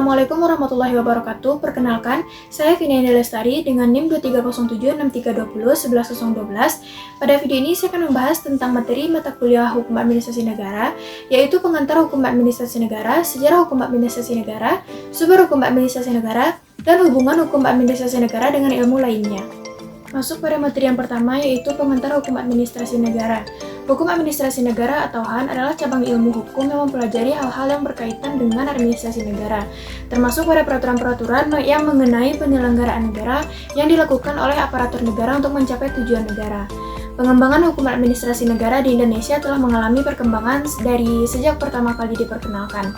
Assalamualaikum warahmatullahi wabarakatuh. Perkenalkan, saya Viniani Lestari dengan NIM 23076320110012. Pada video ini saya akan membahas tentang materi mata kuliah Hukum Administrasi Negara, yaitu pengantar Hukum Administrasi Negara, Sejarah Hukum Administrasi Negara, Sumber Hukum Administrasi Negara, dan hubungan Hukum Administrasi Negara dengan ilmu lainnya. Masuk pada materi yang pertama, yaitu pengantar Hukum Administrasi Negara. Hukum Administrasi Negara atau HAN adalah cabang ilmu hukum yang mempelajari hal-hal yang berkaitan dengan administrasi negara, termasuk pada peraturan-peraturan yang mengenai penyelenggaraan negara yang dilakukan oleh aparatur negara untuk mencapai tujuan negara. Pengembangan hukum administrasi negara di Indonesia telah mengalami perkembangan dari sejak pertama kali diperkenalkan.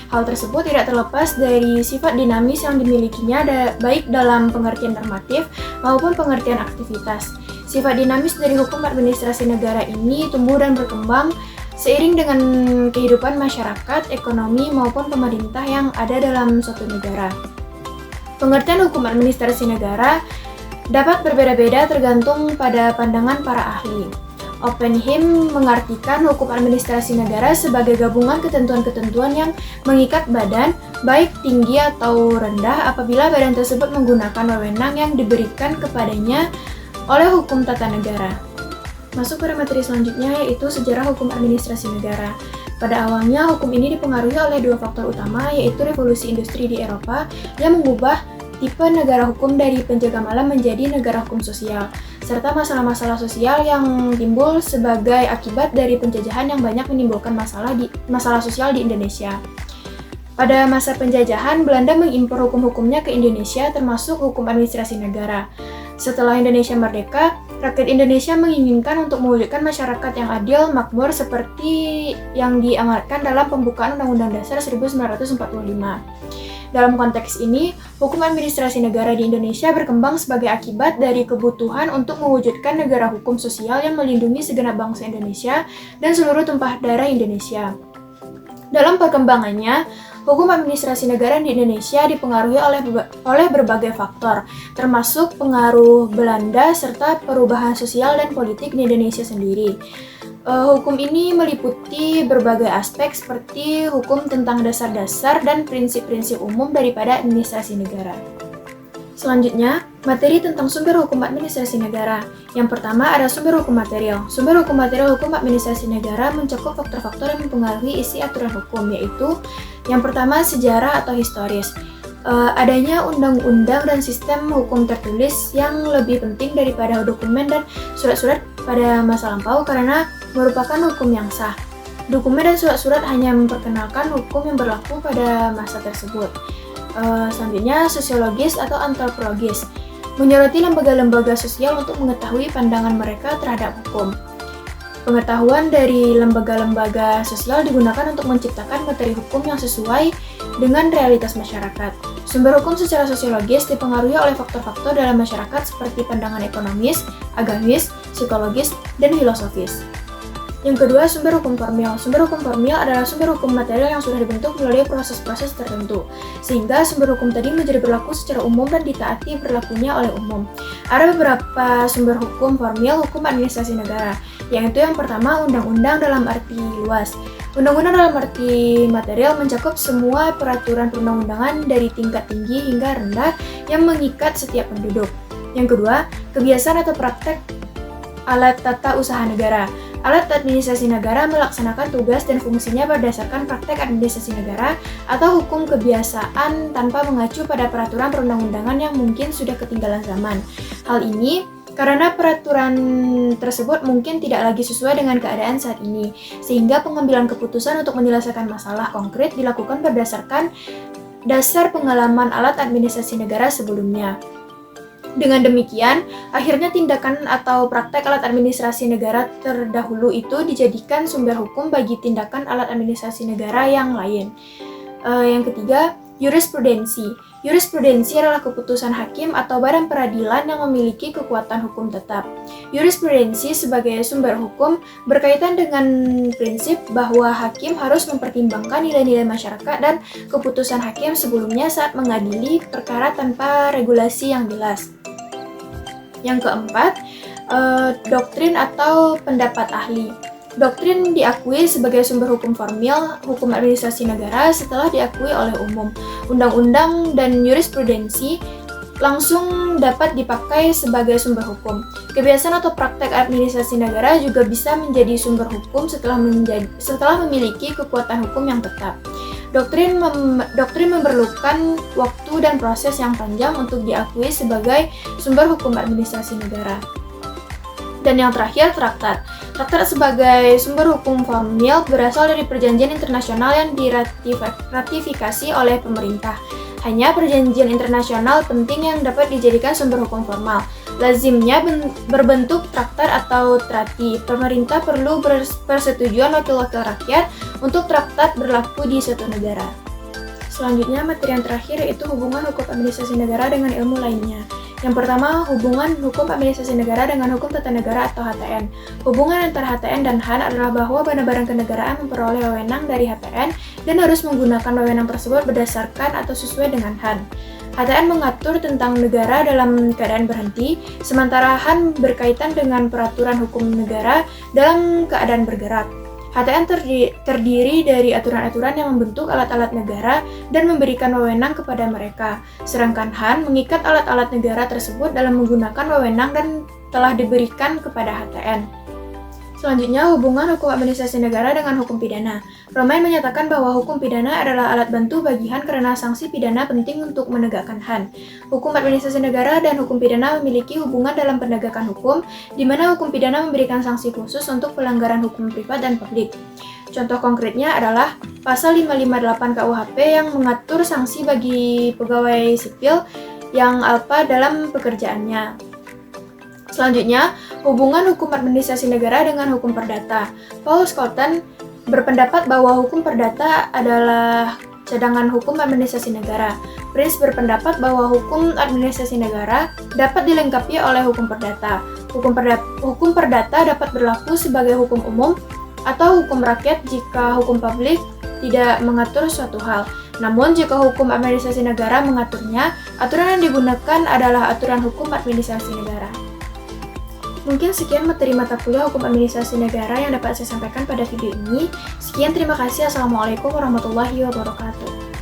Hal tersebut tidak terlepas dari sifat dinamis yang dimilikinya baik dalam pengertian normatif maupun pengertian aktivitas. Sifat dinamis dari hukum administrasi negara ini tumbuh dan berkembang seiring dengan kehidupan masyarakat, ekonomi, maupun pemerintah yang ada dalam suatu negara. Pengertian hukum administrasi negara dapat berbeda-beda tergantung pada pandangan para ahli. Oppenheim mengartikan hukum administrasi negara sebagai gabungan ketentuan-ketentuan yang mengikat badan, baik tinggi atau rendah, apabila badan tersebut menggunakan wewenang yang diberikan kepadanya oleh hukum tata negara. Masuk pada materi selanjutnya, yaitu sejarah hukum administrasi negara. Pada awalnya, hukum ini dipengaruhi oleh dua faktor utama, yaitu revolusi industri di Eropa yang mengubah tipe negara hukum dari penjaga malam menjadi negara hukum sosial, serta masalah-masalah sosial yang timbul sebagai akibat dari penjajahan yang banyak menimbulkan masalah sosial di Indonesia. Pada masa penjajahan, Belanda mengimpor hukum-hukumnya ke Indonesia, termasuk hukum administrasi negara. Setelah Indonesia merdeka, rakyat Indonesia menginginkan untuk mewujudkan masyarakat yang adil, makmur, seperti yang diamanatkan dalam pembukaan Undang-Undang Dasar 1945. Dalam konteks ini, hukum administrasi negara di Indonesia berkembang sebagai akibat dari kebutuhan untuk mewujudkan negara hukum sosial yang melindungi segenap bangsa Indonesia dan seluruh tumpah darah Indonesia. Dalam perkembangannya, hukum administrasi negara di Indonesia dipengaruhi oleh berbagai faktor, termasuk pengaruh Belanda serta perubahan sosial dan politik di Indonesia sendiri. Hukum ini meliputi berbagai aspek seperti hukum tentang dasar-dasar dan prinsip-prinsip umum daripada administrasi negara. Selanjutnya, materi tentang sumber hukum administrasi negara. Yang pertama ada sumber hukum material. Sumber hukum material hukum administrasi negara mencakup faktor-faktor yang mempengaruhi isi aturan hukum, yaitu yang pertama sejarah atau historis. Adanya undang-undang dan sistem hukum tertulis yang lebih penting daripada dokumen dan surat-surat pada masa lampau karena merupakan hukum yang sah. Dokumen dan surat-surat hanya memperkenalkan hukum yang berlaku pada masa tersebut. Selanjutnya, sosiologis atau antropologis, menyoroti lembaga-lembaga sosial untuk mengetahui pandangan mereka terhadap hukum. Pengetahuan dari lembaga-lembaga sosial digunakan untuk menciptakan materi hukum yang sesuai dengan realitas masyarakat. Sumber hukum secara sosiologis dipengaruhi oleh faktor-faktor dalam masyarakat seperti pandangan ekonomis, agamis, psikologis, dan filosofis. Yang kedua, sumber hukum formil. Sumber hukum formil adalah sumber hukum material yang sudah dibentuk melalui proses-proses tertentu, sehingga sumber hukum tadi menjadi berlaku secara umum dan ditaati berlakunya oleh umum. Ada beberapa sumber hukum formil hukum administrasi negara, yaitu yang pertama, undang-undang dalam arti luas. Undang-undang dalam arti material mencakup semua peraturan perundang-undangan dari tingkat tinggi hingga rendah yang mengikat setiap penduduk. Yang kedua, kebiasaan atau praktek alat tata usaha negara. Alat administrasi negara melaksanakan tugas dan fungsinya berdasarkan praktek administrasi negara atau hukum kebiasaan tanpa mengacu pada peraturan perundang-undangan yang mungkin sudah ketinggalan zaman. Hal ini karena peraturan tersebut mungkin tidak lagi sesuai dengan keadaan saat ini, sehingga pengambilan keputusan untuk menyelesaikan masalah konkret dilakukan berdasarkan dasar pengalaman alat administrasi negara sebelumnya. Dengan demikian, akhirnya tindakan atau praktek alat administrasi negara terdahulu itu dijadikan sumber hukum bagi tindakan alat administrasi negara yang lain. Yang ketiga, jurisprudensi. Jurisprudensi adalah keputusan hakim atau badan peradilan yang memiliki kekuatan hukum tetap. Jurisprudensi sebagai sumber hukum berkaitan dengan prinsip bahwa hakim harus mempertimbangkan nilai-nilai masyarakat dan keputusan hakim sebelumnya saat mengadili perkara tanpa regulasi yang jelas. Yang keempat, doktrin atau pendapat ahli. Doktrin diakui sebagai sumber hukum formil hukum administrasi negara setelah diakui oleh umum. Undang-undang dan jurisprudensi langsung dapat dipakai sebagai sumber hukum. Kebiasaan atau praktek administrasi negara juga bisa menjadi sumber hukum setelah memiliki kekuatan hukum yang tetap. Doktrin memerlukan waktu dan proses yang panjang untuk diakui sebagai sumber hukum administrasi negara. Dan yang terakhir, traktat. Traktat sebagai sumber hukum formil berasal dari perjanjian internasional yang diratifikasi oleh pemerintah. Hanya perjanjian internasional penting yang dapat dijadikan sumber hukum formal. Lazimnya berbentuk traktat atau trati. Pemerintah perlu persetujuan wakil-wakil rakyat untuk traktat berlaku di suatu negara. Selanjutnya, materi yang terakhir yaitu hubungan hukum administrasi negara dengan ilmu lainnya. Yang pertama, hubungan hukum administrasi negara dengan hukum tata negara atau HTN. Hubungan antara HTN dan HAN adalah bahwa barang-barang kenegaraan memperoleh wewenang dari HTN dan harus menggunakan wewenang tersebut berdasarkan atau sesuai dengan HAN. HTN mengatur tentang negara dalam keadaan berhenti, sementara HAN berkaitan dengan peraturan hukum negara dalam keadaan bergerak. HTN terdiri dari aturan-aturan yang membentuk alat-alat negara dan memberikan wewenang kepada mereka, sedangkan HAN mengikat alat-alat negara tersebut dalam menggunakan wewenang dan telah diberikan kepada HTN. Selanjutnya, hubungan hukum administrasi negara dengan hukum pidana. Romain menyatakan bahwa hukum pidana adalah alat bantu bagi HAN karena sanksi pidana penting untuk menegakkan HAN. Hukum administrasi negara dan hukum pidana memiliki hubungan dalam penegakan hukum, di mana hukum pidana memberikan sanksi khusus untuk pelanggaran hukum privat dan publik. Contoh konkretnya adalah pasal 558 KUHP yang mengatur sanksi bagi pegawai sipil yang alpa dalam pekerjaannya. Selanjutnya, hubungan hukum administrasi negara dengan hukum perdata. Paul Scholten berpendapat bahwa hukum perdata adalah cadangan hukum administrasi negara. Prince berpendapat bahwa hukum administrasi negara dapat dilengkapi oleh hukum perdata. Hukum perdata dapat berlaku sebagai hukum umum atau hukum rakyat jika hukum publik tidak mengatur suatu hal. Namun, jika hukum administrasi negara mengaturnya, aturan yang digunakan adalah aturan hukum administrasi negara. Mungkin sekian materi mata kuliah hukum administrasi negara yang dapat saya sampaikan pada video ini. Sekian, terima kasih. Assalamualaikum warahmatullahi wabarakatuh.